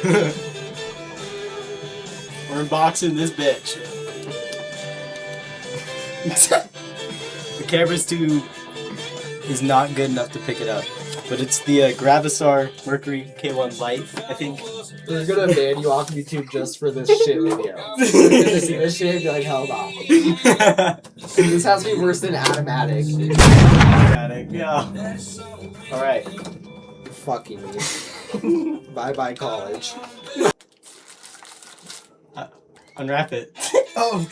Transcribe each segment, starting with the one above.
We're unboxing this bitch. The camera's is not good enough to pick it up. But it's the Gravistar Mercury K1 Lite, I think. They're gonna ban you off YouTube just for this shit video. They're gonna see this shit and be like, hell no. This has to be worse than Atomatic. Atomatic, yeah. Alright. Fucking me. Bye-bye college. Unwrap it. Oh.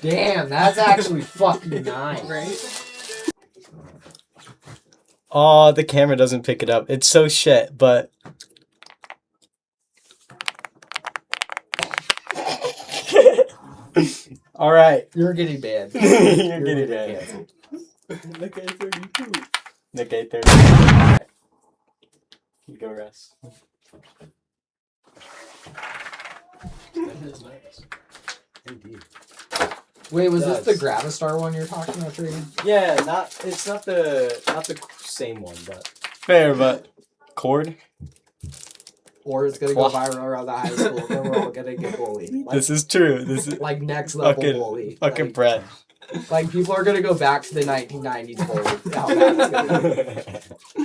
Damn, that's actually fucking nice. Right? Oh, the camera doesn't pick it up. It's so shit, but... Alright. You're getting banned. You're getting banned. Nick A32. Nick A32. You go rest. That is nice. Indeed. Wait, was this the Gravistar one you're talking about, Trey? Yeah, it's not the same one, but fair, but cord. Or it's gonna go viral around the high school, and we're all gonna get bullied. Like, This is true. This is like next level bully. Fucking Brett. Like people are gonna go back to the 1990s bully. How bad it's gonna be.